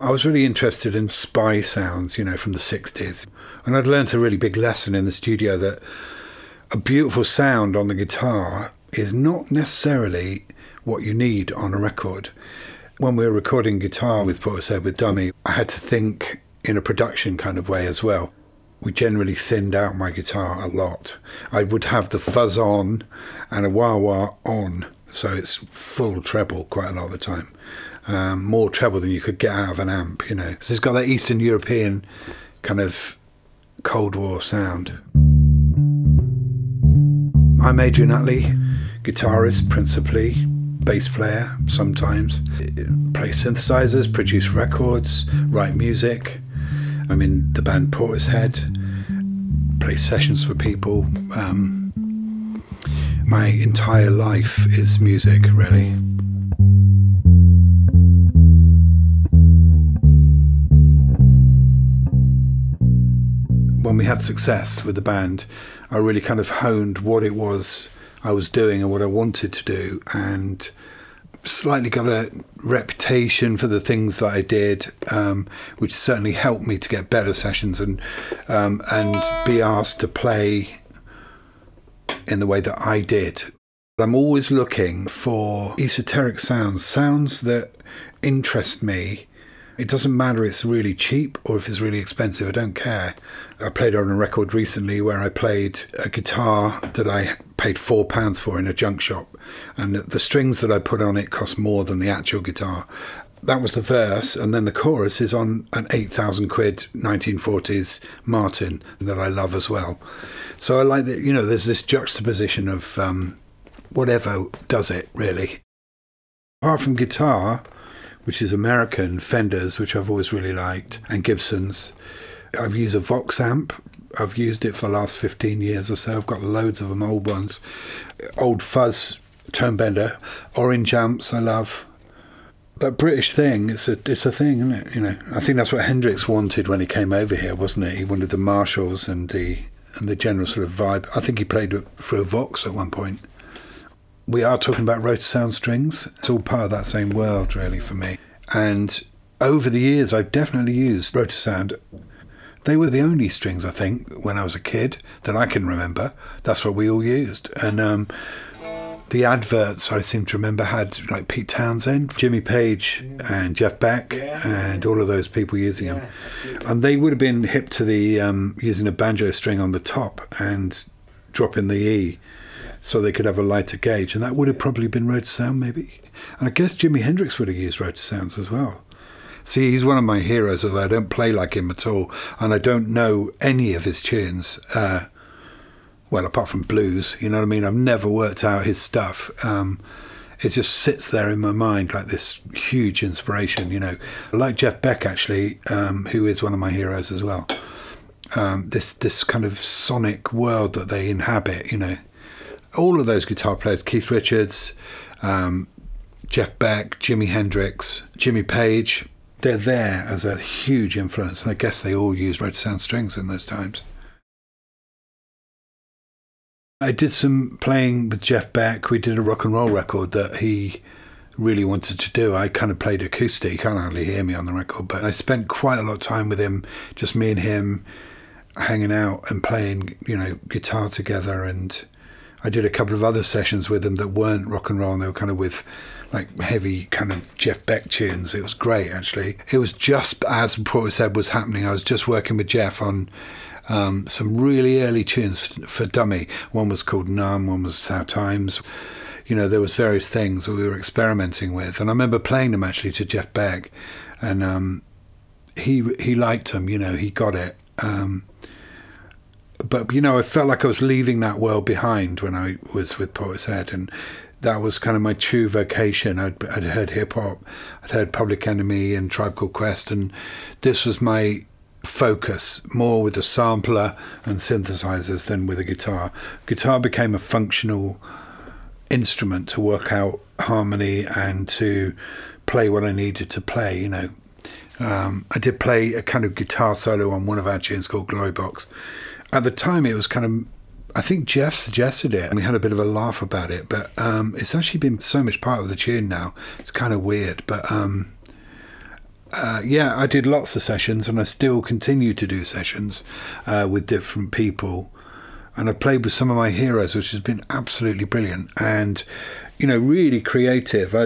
I was really interested in spy sounds, you know, from the 60s. And I'd learnt a really big lesson in the studio that a beautiful sound on the guitar is not necessarily what you need on a record. When we were recording guitar with Portishead, with Dummy, I had to think in a production kind of way as well. We generally thinned out my guitar a lot. I would have the fuzz on and a wah-wah on, so it's full treble quite a lot of the time. More treble than you could get out of an amp, you know. So it's got that Eastern European kind of Cold War sound. I'm Adrian Utley, guitarist principally, bass player sometimes. Play synthesizers, produce records, write music. I'm in the band Portishead, play sessions for people. My entire life is music, really. When we had success with the band, I really kind of honed what it was I was doing and what I wanted to do, and slightly got a reputation for the things that I did, which certainly helped me to get better sessions and be asked to play in the way that I did. I'm always looking for esoteric sounds that interest me. It doesn't matter if it's really cheap or if it's really expensive, I don't care. I played on a record recently where I played a guitar that I paid £4 for in a junk shop, and the strings that I put on it cost more than the actual guitar. That was the verse, and then the chorus is on an 8,000 quid 1940s Martin that I love as well. So I like that, you know, there's this juxtaposition of whatever does it, really. Apart from guitar, which is American, Fenders, which I've always really liked, and Gibbons. I've used a Vox amp. I've used it for the last 15 years or so. I've got loads of them, old ones. Old fuzz tone bender. Orange amps I love. That British thing, it's a thing, isn't it? You know, I think that's what Hendrix wanted when he came over here, wasn't it? He wanted the Marshalls and the general sort of vibe. I think he played for a Vox at one point. We are talking about Rotosound strings. It's all part of that same world, really, for me. And over the years, I've definitely used Rotosound. They were the only strings, I think, when I was a kid, that I can remember. That's what we all used. And the adverts, I seem to remember, had like Pete Townsend, Jimmy Page and Jeff Beck, and all of those people using them. And they would have been hip to the using a banjo string on the top and dropping the E, so they could have a lighter gauge, and that would have probably been Rotosound, maybe. And I guess Jimi Hendrix would have used Rotosounds as well. See, he's one of my heroes, although I don't play like him at all, and I don't know any of his tunes, well, apart from blues, you know what I mean? I've never worked out his stuff. It just sits there in my mind like this huge inspiration, you know. Like Jeff Beck, actually, who is one of my heroes as well. This kind of sonic world that they inhabit, you know. All of those guitar players, Keith Richards, Jeff Beck, Jimi Hendrix, Jimmy Page, they're there as a huge influence, and I guess they all used Rotosound strings in those times. I did some playing with Jeff Beck. We did a rock and roll record that he really wanted to do. I kind of played acoustic. You can't hardly hear me on the record, but I spent quite a lot of time with him, just me and him hanging out and playing, you know, guitar together. And I did a couple of other sessions with him that weren't rock and roll, and they were kind of with like heavy kind of Jeff Beck tunes. It was great, actually. It was just as Portishead was happening. I was just working with Geoff on some really early tunes for Dummy. One was called Numb, one was South Times. You know, there was various things that we were experimenting with, and I remember playing them actually to Jeff Beck, and he liked them. You know, he got it. But, you know, I felt like I was leaving that world behind when I was with Portishead, and that was kind of my true vocation. I'd heard hip-hop, I'd heard Public Enemy and Tribe Called Quest, and this was my focus, more with a sampler and synthesizers than with a guitar. Guitar became a functional instrument to work out harmony and to play what I needed to play, you know. I did play a kind of guitar solo on one of our tunes called Glory Box. At the time, it was kind of, I think Geoff suggested it, and we had a bit of a laugh about it, but it's actually been so much part of the tune now. It's kind of weird, but Yeah, I did lots of sessions, and I still continue to do sessions with different people. And I played with some of my heroes, which has been absolutely brilliant and, you know, really creative. I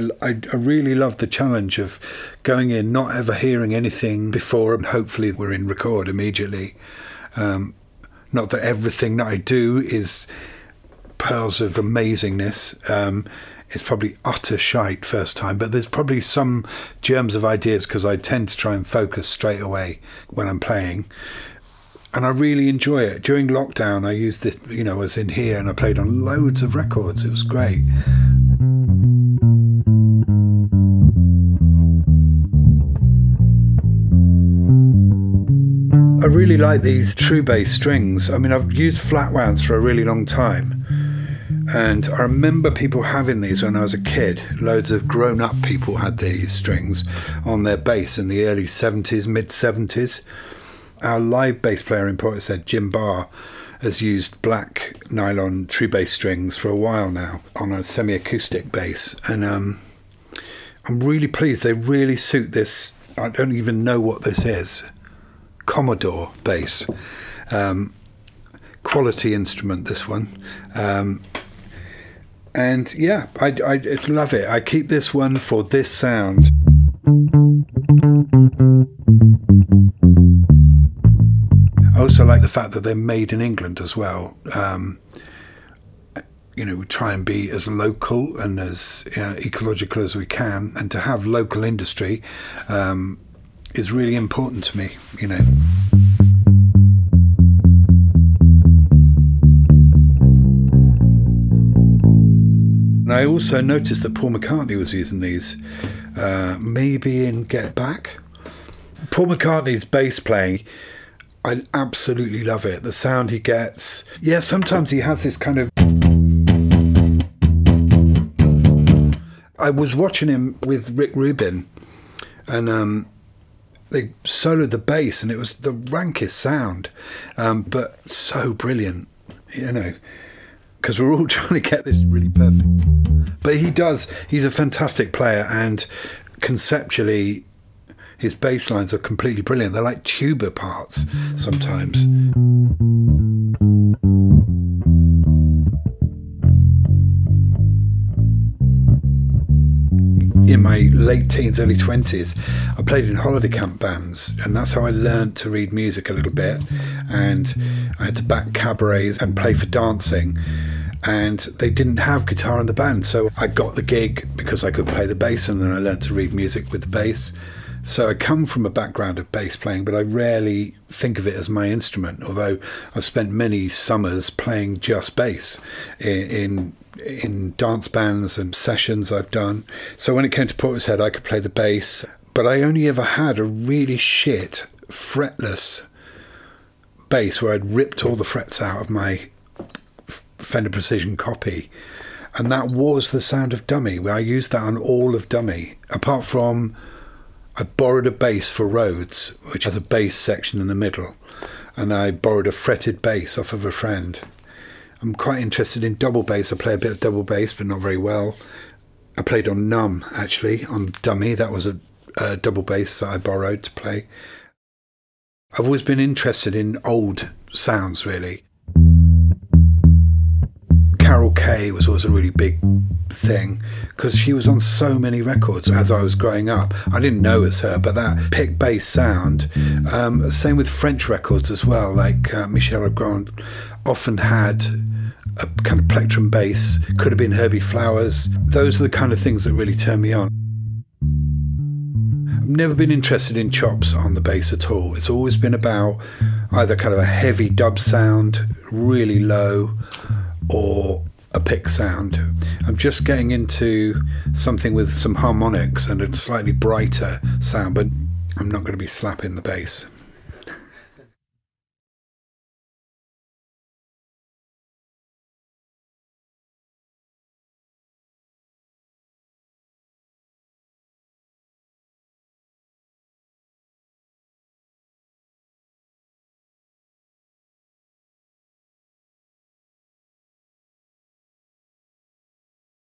really love the challenge of going in, not ever hearing anything before, and hopefully we're in record immediately. Not that everything that I do is pearls of amazingness. It's probably utter shite first time, but there's probably some germs of ideas because I tend to try and focus straight away when I'm playing. And I really enjoy it. During lockdown, I used this, you know, I was in here and I played on loads of records. It was great. I really like these Tru Bass strings. I mean, I've used flat wounds for a really long time. And I remember people having these when I was a kid. Loads of grown-up people had these strings on their bass in the early 70s, mid-70s. Our live bass player in Portishead, Jim Barrow, has used black nylon Tru Bass strings for a while now on a semi-acoustic bass. And I'm really pleased. They really suit this. I don't even know what this is. Commodore bass. Quality instrument, this one. And yeah, I just love it. I keep this one for this sound. I also like the fact that they're made in England as well. You know, we try and be as local and as ecological as we can, and to have local industry is really important to me, you know. And I also noticed that Paul McCartney was using these, maybe in Get Back. Paul McCartney's bass playing, I absolutely love it. The sound he gets. Yeah, sometimes he has this kind of... I was watching him with Rick Rubin, and they soloed the bass, and it was the rankest sound, but so brilliant, you know, because we're all trying to get this really perfect. But he does. He's a fantastic player, and conceptually, his bass lines are completely brilliant. They're like tuba parts sometimes. In my late teens, early 20s, I played in holiday camp bands, and that's how I learned to read music a little bit. And I had to back cabarets and play for dancing, and they didn't have guitar in the band, so I got the gig because I could play the bass, and then I learned to read music with the bass. So I come from a background of bass playing, but I rarely think of it as my instrument, although I've spent many summers playing just bass in dance bands and sessions I've done. So when it came to Portishead, I could play the bass, but I only ever had a really shit fretless bass where I'd ripped all the frets out of my Fender Precision copy, and that was the sound of Dummy. I used that on all of Dummy, apart from I borrowed a bass for Rhodes, which has a bass section in the middle, and I borrowed a fretted bass off of a friend. I'm quite interested in double bass. I play a bit of double bass, but not very well. I played on Numb, actually, on Dummy. That was a double bass that I borrowed to play. I've always been interested in old sounds, really. Carol Kay was always a really big thing because she was on so many records as I was growing up. I didn't know it was her, but that pick bass sound. Same with French records as well, like Michel Legrand often had a kind of plectrum bass, could have been Herbie Flowers. Those are the kind of things that really turn me on. I've never been interested in chops on the bass at all. It's always been about either kind of a heavy dub sound, really low, or a pick sound. I'm just getting into something with some harmonics and a slightly brighter sound, but I'm not going to be slapping the bass.